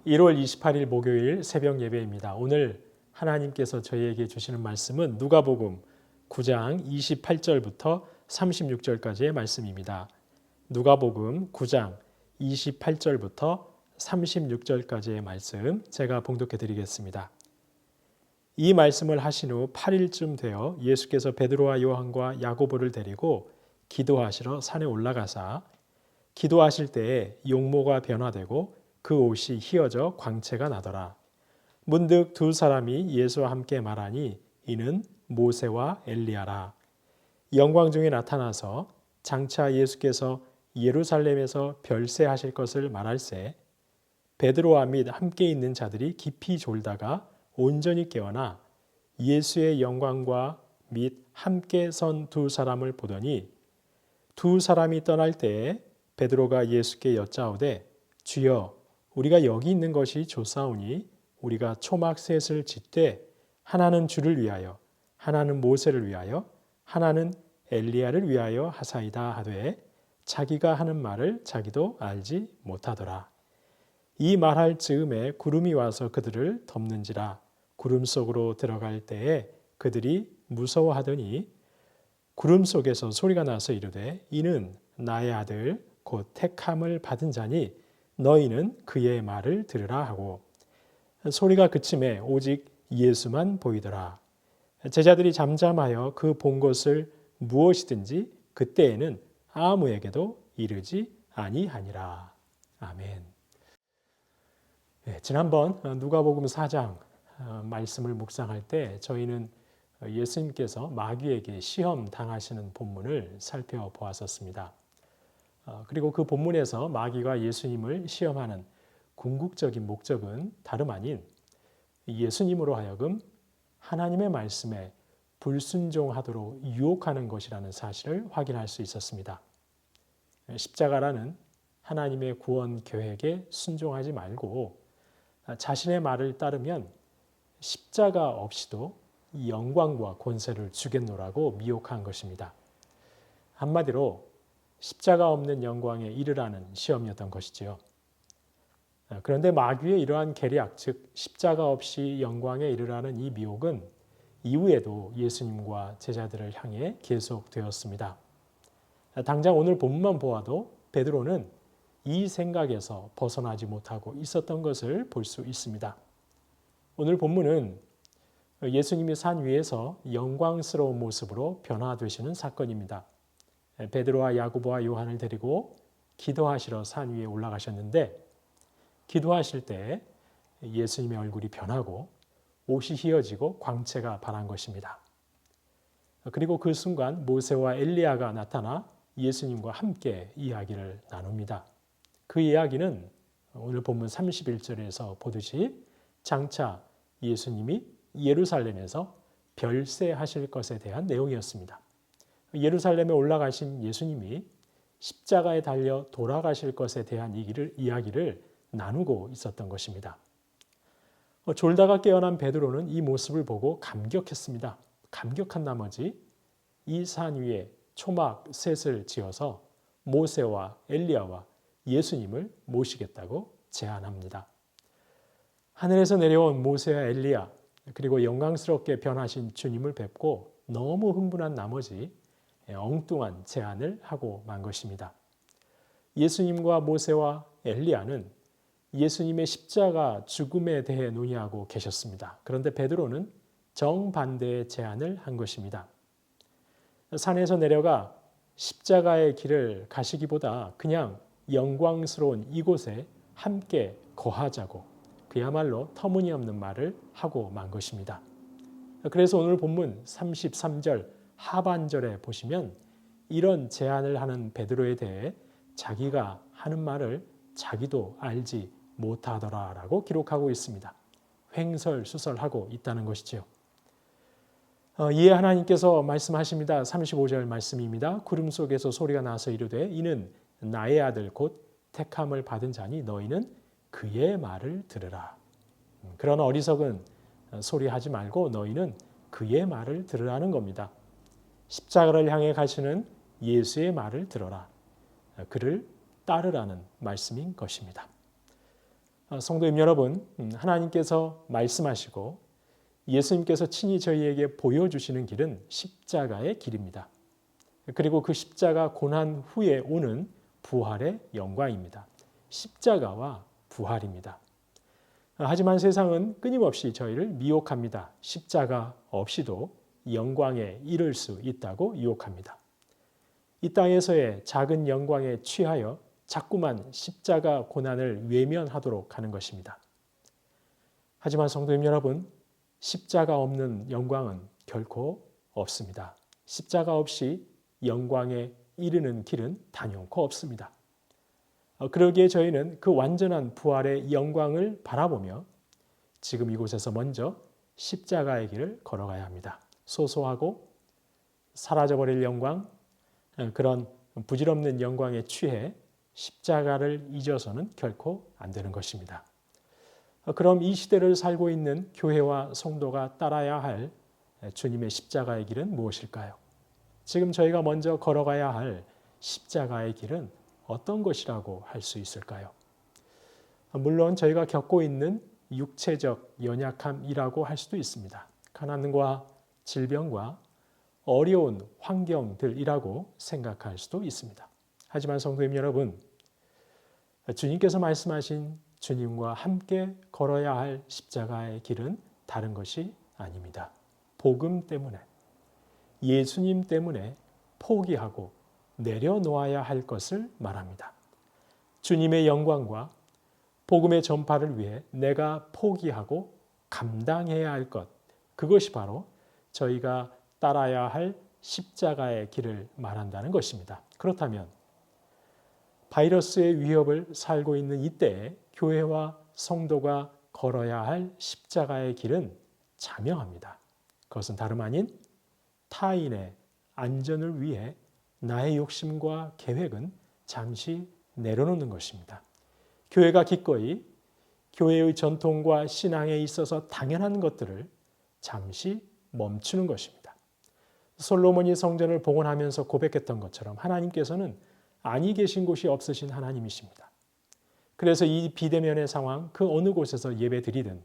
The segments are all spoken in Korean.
1월 28일 목요일 새벽 예배입니다. 오늘 하나님께서 저희에게 주시는 말씀은 누가복음 9장 28절부터 36절까지의 말씀입니다. 누가복음 9장 28절부터 36절까지의 말씀 제가 봉독해 드리겠습니다. 이 말씀을 하신 후 8일쯤 되어 예수께서 베드로와 요한과 야고보를 데리고 기도하시러 산에 올라가사 기도하실 때에 용모가 변화되고 그 옷이 휘어져 광채가 나더라. 문득 두 사람이 예수와 함께 말하니 이는 모세와 엘리야라. 영광 중에 나타나서 장차 예수께서 예루살렘에서 별세하실 것을 말할새 베드로와 및 함께 있는 자들이 깊이 졸다가 온전히 깨어나 예수의 영광과 및 함께 선 두 사람을 보더니 두 사람이 떠날 때에 베드로가 예수께 여짜오되 주여 우리가 여기 있는 것이 좋사오니 우리가 초막 셋을 짓되 하나는 주를 위하여 하나는 모세를 위하여 하나는 엘리야를 위하여 하사이다 하되 자기가 하는 말을 자기도 알지 못하더라. 이 말할 즈음에 구름이 와서 그들을 덮는지라. 구름 속으로 들어갈 때에 그들이 무서워하더니 구름 속에서 소리가 나서 이르되 이는 나의 아들 곧 택함을 받은 자니 너희는 그의 말을 들으라 하고 소리가 그침에 오직 예수만 보이더라. 제자들이 잠잠하여 그 본 것을 무엇이든지 그때에는 아무에게도 이르지 아니하니라. 아멘. 지난번 누가복음 4장 말씀을 묵상할 때 저희는 예수님께서 마귀에게 시험 당하시는 본문을 살펴보았었습니다. 그리고 그 본문에서 마귀가 예수님을 시험하는 궁극적인 목적은 다름 아닌 예수님으로 하여금 하나님의 말씀에 불순종하도록 유혹하는 것이라는 사실을 확인할 수 있었습니다. 십자가라는 하나님의 구원 계획에 순종하지 말고 자신의 말을 따르면 십자가 없이도 영광과 권세를 주겠노라고 미혹한 것입니다. 한마디로 십자가 없는 영광에 이르라는 시험이었던 것이지요. 그런데 마귀의 이러한 계략, 즉 십자가 없이 영광에 이르라는 이 미혹은 이후에도 예수님과 제자들을 향해 계속되었습니다. 당장 오늘 본문만 보아도 베드로는 이 생각에서 벗어나지 못하고 있었던 것을 볼 수 있습니다. 오늘 본문은 예수님이 산 위에서 영광스러운 모습으로 변화되시는 사건입니다. 베드로와 야고보와 요한을 데리고 기도하시러 산 위에 올라가셨는데 기도하실 때 예수님의 얼굴이 변하고 옷이 휘어지고 광채가 반한 것입니다. 그리고 그 순간 모세와 엘리야가 나타나 예수님과 함께 이야기를 나눕니다. 그 이야기는 오늘 본문 31절에서 보듯이 장차 예수님이 예루살렘에서 별세하실 것에 대한 내용이었습니다. 예루살렘에 올라가신 예수님이 십자가에 달려 돌아가실 것에 대한 이야기를 나누고 있었던 것입니다. 졸다가 깨어난 베드로는 이 모습을 보고 감격했습니다. 감격한 나머지 이 산 위에 초막 셋을 지어서 모세와 엘리야와 예수님을 모시겠다고 제안합니다. 하늘에서 내려온 모세와 엘리야 그리고 영광스럽게 변하신 주님을 뵙고 너무 흥분한 나머지 엉뚱한 제안을 하고 만 것입니다. 예수님과 모세와 엘리야는 예수님의 십자가 죽음에 대해 논의하고 계셨습니다. 그런데 베드로는 정반대의 제안을 한 것입니다. 산에서 내려가 십자가의 길을 가시기보다 그냥 영광스러운 이곳에 함께 거하자고 그야말로 터무니없는 말을 하고 만 것입니다. 그래서 오늘 본문 33절 하반절에 보시면 이런 제안을 하는 베드로에 대해 자기가 하는 말을 자기도 알지 못하더라라고 기록하고 있습니다. 횡설수설하고 있다는 것이죠. 이에 하나님께서 말씀하십니다. 35절 말씀입니다. 구름 속에서 소리가 나서 이르되 이는 나의 아들 곧 택함을 받은 자니 너희는 그의 말을 들으라. 그런 어리석은 소리하지 말고 너희는 그의 말을 들으라는 겁니다. 십자가를 향해 가시는 예수의 말을 들어라. 그를 따르라는 말씀인 것입니다. 성도님 여러분, 하나님께서 말씀하시고 예수님께서 친히 저희에게 보여주시는 길은 십자가의 길입니다. 그리고 그 십자가 고난 후에 오는 부활의 영광입니다. 십자가와 부활입니다. 하지만 세상은 끊임없이 저희를 미혹합니다. 십자가 없이도 영광에 이를 수 있다고 유혹합니다. 이 땅에서의 작은 영광에 취하여 자꾸만 십자가 고난을 외면하도록 하는 것입니다. 하지만 성도님 여러분, 십자가 없는 영광은 결코 없습니다. 십자가 없이 영광에 이르는 길은 단연코 없습니다. 그러기에 저희는 그 완전한 부활의 영광을 바라보며 지금 이곳에서 먼저 십자가의 길을 걸어가야 합니다. 소소하고 사라져버릴 영광, 그런 부질없는 영광에 취해 십자가를 잊어서는 결코 안 되는 것입니다. 그럼 이 시대를 살고 있는 교회와 성도가 따라야 할 주님의 십자가의 길은 무엇일까요? 지금 저희가 먼저 걸어가야 할 십자가의 길은 어떤 것이라고 할 수 있을까요? 물론 저희가 겪고 있는 육체적 연약함이라고 할 수도 있습니다. 가난과 질병과 어려운 환경들이라고 생각할 수도 있습니다. 하지만 성도님 여러분, 주님께서 말씀하신 주님과 함께 걸어야 할 십자가의 길은 다른 것이 아닙니다. 복음 때문에, 예수님 때문에 포기하고 내려놓아야 할 것을 말합니다. 주님의 영광과 복음의 전파를 위해 내가 포기하고 감당해야 할 것, 그것이 바로 저희가 따라야 할 십자가의 길을 말한다는 것입니다. 그렇다면 바이러스의 위협을 살고 있는 이때에 교회와 성도가 걸어야 할 십자가의 길은 자명합니다. 그것은 다름 아닌 타인의 안전을 위해 나의 욕심과 계획은 잠시 내려놓는 것입니다. 교회가 기꺼이 교회의 전통과 신앙에 있어서 당연한 것들을 잠시 멈추는 것입니다. 솔로몬이 성전을 봉헌하면서 고백했던 것처럼 하나님께서는 아니 계신 곳이 없으신 하나님이십니다. 그래서 이 비대면의 상황, 그 어느 곳에서 예배 드리든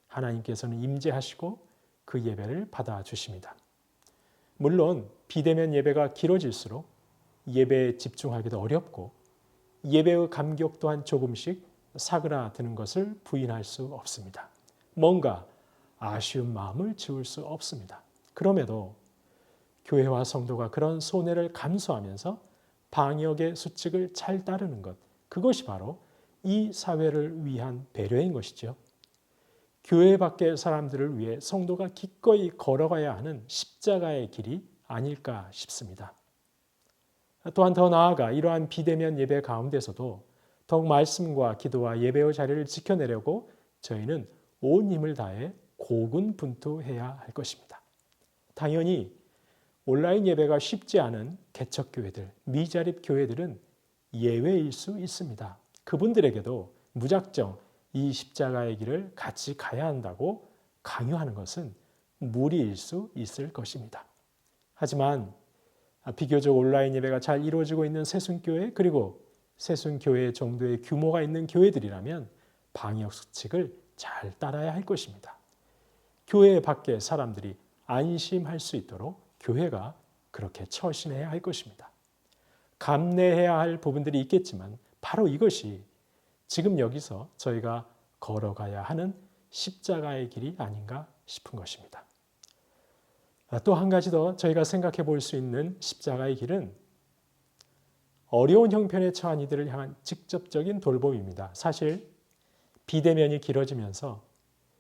하나님께서는 임재하시고 그 예배를 받아주십니다. 물론 비대면 예배가 길어질수록 예배에 집중하기도 어렵고 예배의 감격 또한 조금씩 사그라드는 것을 부인할 수 없습니다. 뭔가 아쉬운 마음을 지울 수 없습니다. 그럼에도 교회와 성도가 그런 손해를 감수하면서 방역의 수칙을 잘 따르는 것, 그것이 바로 이 사회를 위한 배려인 것이죠. 교회 밖의 사람들을 위해 성도가 기꺼이 걸어가야 하는 십자가의 길이 아닐까 싶습니다. 또한 더 나아가 이러한 비대면 예배 가운데서도 더욱 말씀과 기도와 예배의 자리를 지켜내려고 저희는 온 힘을 다해 고군분투해야 할 것입니다. 당연히 온라인 예배가 쉽지 않은 개척교회들, 미자립 교회들은 예외일 수 있습니다. 그분들에게도 무작정 이 십자가의 길을 같이 가야 한다고 강요하는 것은 무리일 수 있을 것입니다. 하지만 비교적 온라인 예배가 잘 이루어지고 있는 새순교회 그리고 새순교회 정도의 규모가 있는 교회들이라면 방역 수칙을 잘 따라야 할 것입니다. 교회 밖의 사람들이 안심할 수 있도록 교회가 그렇게 처신해야 할 것입니다. 감내해야 할 부분들이 있겠지만 바로 이것이 지금 여기서 저희가 걸어가야 하는 십자가의 길이 아닌가 싶은 것입니다. 또 한 가지 더 저희가 생각해 볼 수 있는 십자가의 길은 어려운 형편에 처한 이들을 향한 직접적인 돌봄입니다. 사실 비대면이 길어지면서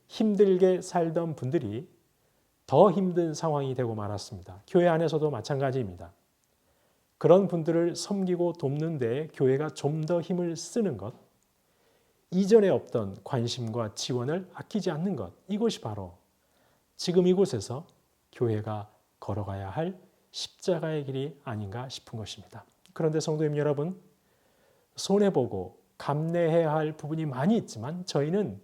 힘들게 살던 분들이 더 힘든 상황이 되고 말았습니다. 교회 안에서도 마찬가지입니다. 그런 분들을 섬기고 돕는 데 교회가 좀 더 힘을 쓰는 것, 이전에 없던 관심과 지원을 아끼지 않는 것, 이것이 바로 지금 이곳에서 교회가 걸어가야 할 십자가의 길이 아닌가 싶은 것입니다. 그런데 성도님 여러분, 손해보고 감내해야 할 부분이 많이 있지만 저희는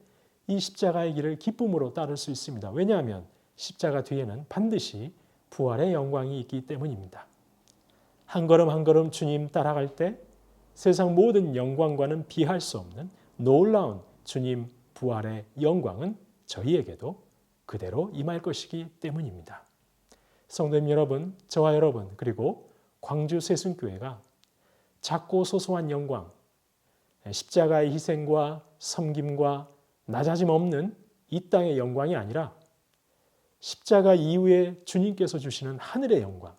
이 십자가의 길을 기쁨으로 따를 수 있습니다. 왜냐하면 십자가 뒤에는 반드시 부활의 영광이 있기 때문입니다. 한 걸음 한 걸음 주님 따라갈 때 세상 모든 영광과는 비할 수 없는 놀라운 주님 부활의 영광은 저희에게도 그대로 임할 것이기 때문입니다. 성도님 여러분, 저와 여러분, 그리고 광주 세순교회가 작고 소소한 영광, 십자가의 희생과 섬김과 낮아짐 없는 이 땅의 영광이 아니라 십자가 이후에 주님께서 주시는 하늘의 영광,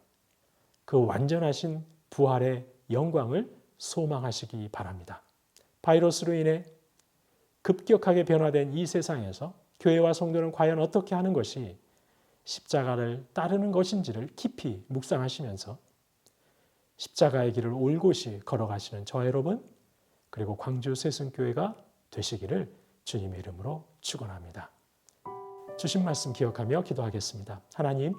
그 완전하신 부활의 영광을 소망하시기 바랍니다. 바이러스로 인해 급격하게 변화된 이 세상에서 교회와 성도는 과연 어떻게 하는 것이 십자가를 따르는 것인지를 깊이 묵상하시면서 십자가의 길을 올곧이 걸어가시는 저와 여러분, 그리고 광주 세순교회가 되시기를 주님의 이름으로 축원합니다. 주신 말씀 기억하며 기도하겠습니다. 하나님,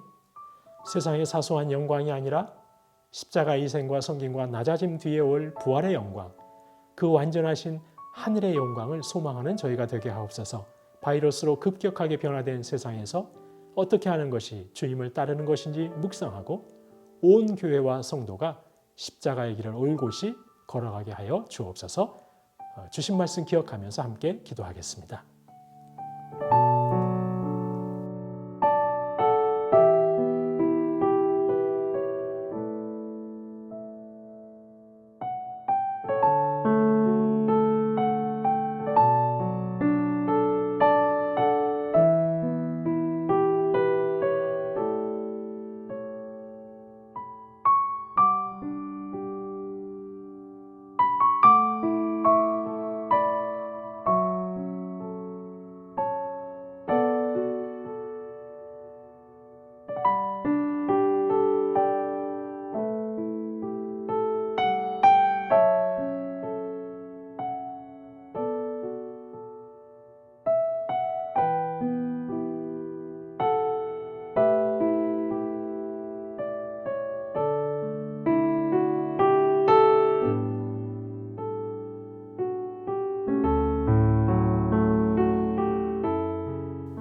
세상의 사소한 영광이 아니라 십자가 희생과 섬김과 낮아짐 뒤에 올 부활의 영광, 그 완전하신 하늘의 영광을 소망하는 저희가 되게 하옵소서. 바이러스로 급격하게 변화된 세상에서 어떻게 하는 것이 주님을 따르는 것인지 묵상하고 온 교회와 성도가 십자가의 길을 올곧이 걸어가게 하여 주옵소서. 주신 말씀 기억하면서 함께 기도하겠습니다.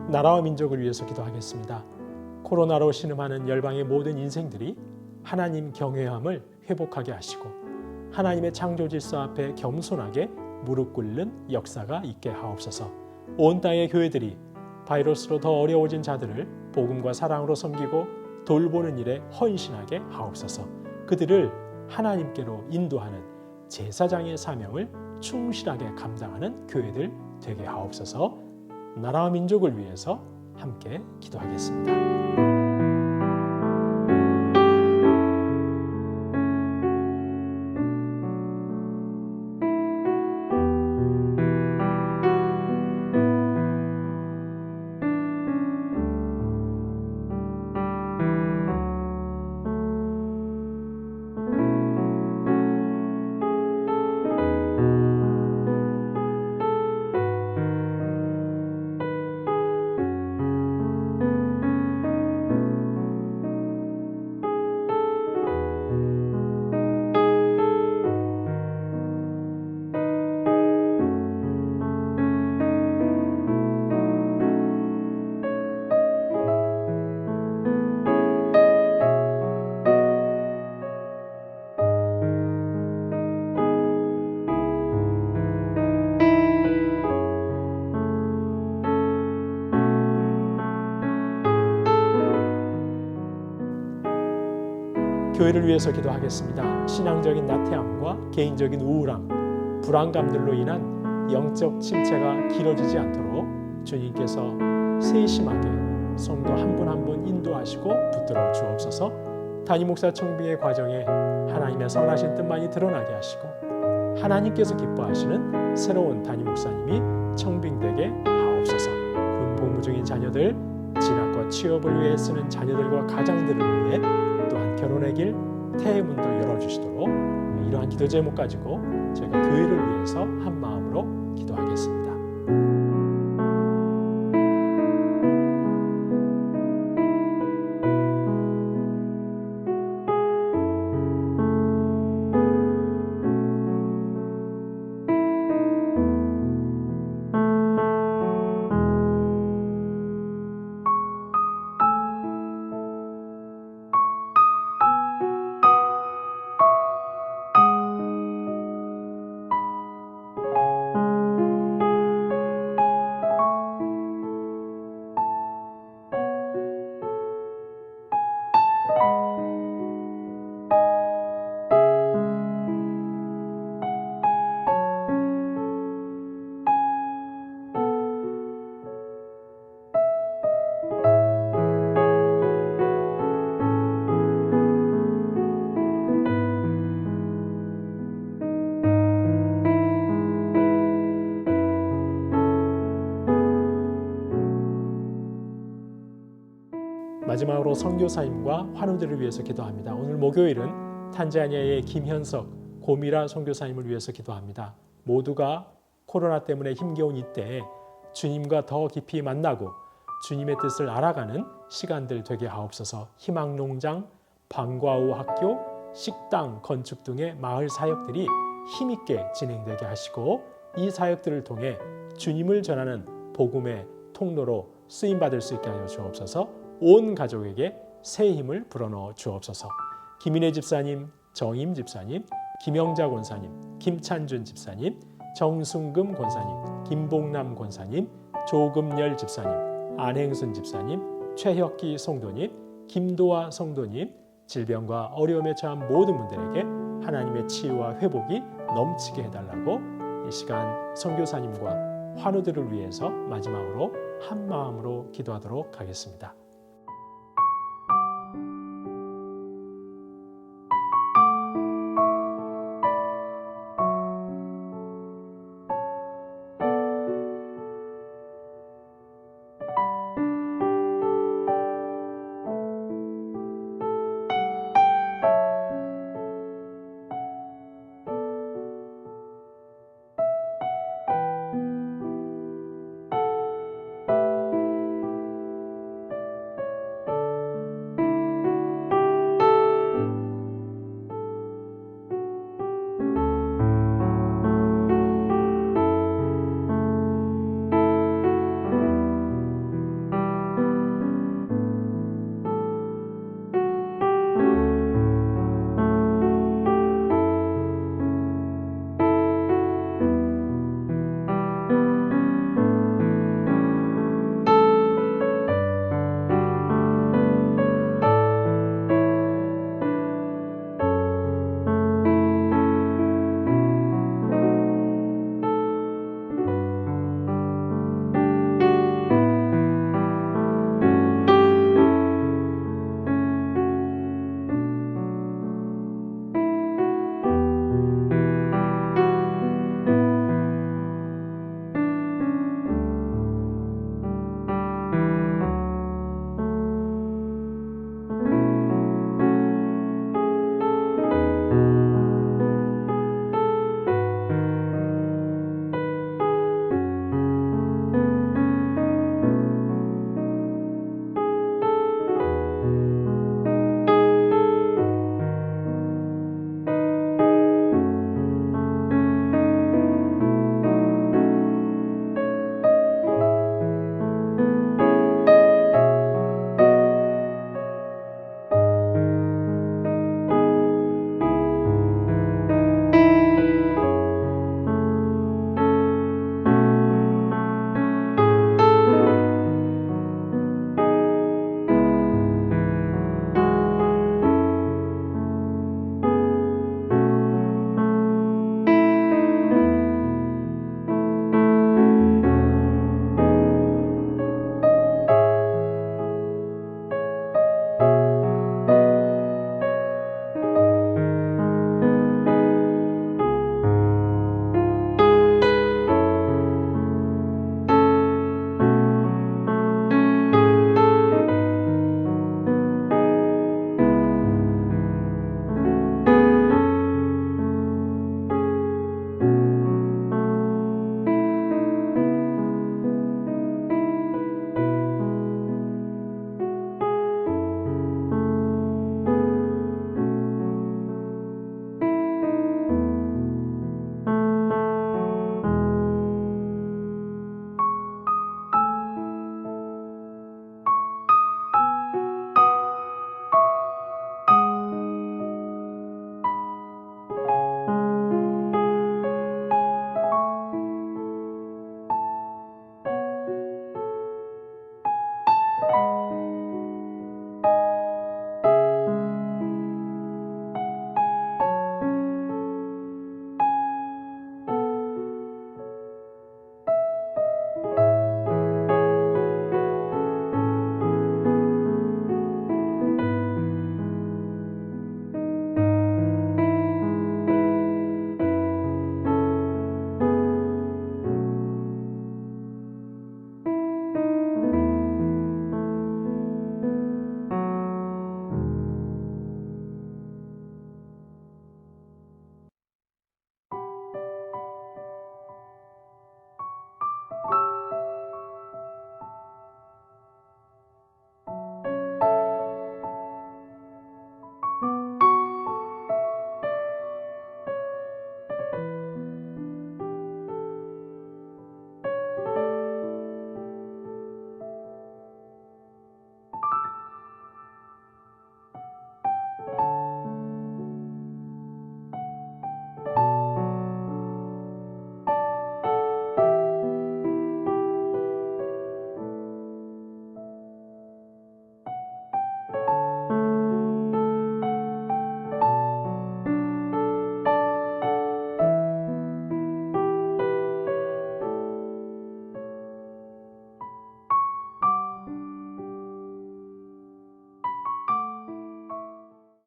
나라와 민족을 위해서 기도하겠습니다. 코로나로 신음하는 열방의 모든 인생들이 하나님 경외함을 회복하게 하시고 하나님의 창조 질서 앞에 겸손하게 무릎 꿇는 역사가 있게 하옵소서. 온 땅의 교회들이 바이러스로 더 어려워진 자들을 복음과 사랑으로 섬기고 돌보는 일에 헌신하게 하옵소서. 그들을 하나님께로 인도하는 제사장의 사명을 충실하게 감당하는 교회들 되게 하옵소서. 나라와 민족을 위해서 함께 기도하겠습니다. 교회를 위해서 기도하겠습니다. 신앙적인 나태함과 개인적인 우울함, 불안감들로 인한 영적 침체가 길어지지 않도록 주님께서 세심하게 성도 한 분 한 분 인도하시고 붙들어 주옵소서. 단임 목사 청빙의 과정에 하나님의 선하신 뜻만이 드러나게 하시고 하나님께서 기뻐하시는 새로운 단임 목사님이 청빙되게 하옵소서. 군 복무 중인 자녀들, 진학과 취업을 위해 쓰는 자녀들과 가장들을 위해 또한 결혼의 길, 태의 문도 열어주시도록 이러한 기도 제목 가지고 저희가 교회를 위해서 한 마음으로 기도하겠습니다. 마지막으로 선교사님과 환우들을 위해서 기도합니다. 오늘 목요일은 탄자니아의 김현석 고미라 선교사님을 위해서 기도합니다. 모두가 코로나 때문에 힘겨운 이때에 주님과 더 깊이 만나고 주님의 뜻을 알아가는 시간들 되게 하옵소서. 희망농장, 방과후 학교, 식당, 건축 등의 마을 사역들이 힘있게 진행되게 하시고 이 사역들을 통해 주님을 전하는 복음의 통로로 쓰임받을 수 있게 하여 주옵소서. 온 가족에게 새 힘을 불어넣어 주옵소서. 김인혜 집사님, 정임 집사님, 김영자 권사님, 김찬준 집사님, 정순금 권사님, 김봉남 권사님, 조금열 집사님, 안행순 집사님, 최혁기 성도님, 김도아 성도님, 질병과 어려움에 처한 모든 분들에게 하나님의 치유와 회복이 넘치게 해달라고 이 시간 선교사님과 환우들을 위해서 마지막으로 한 마음으로 기도하도록 하겠습니다.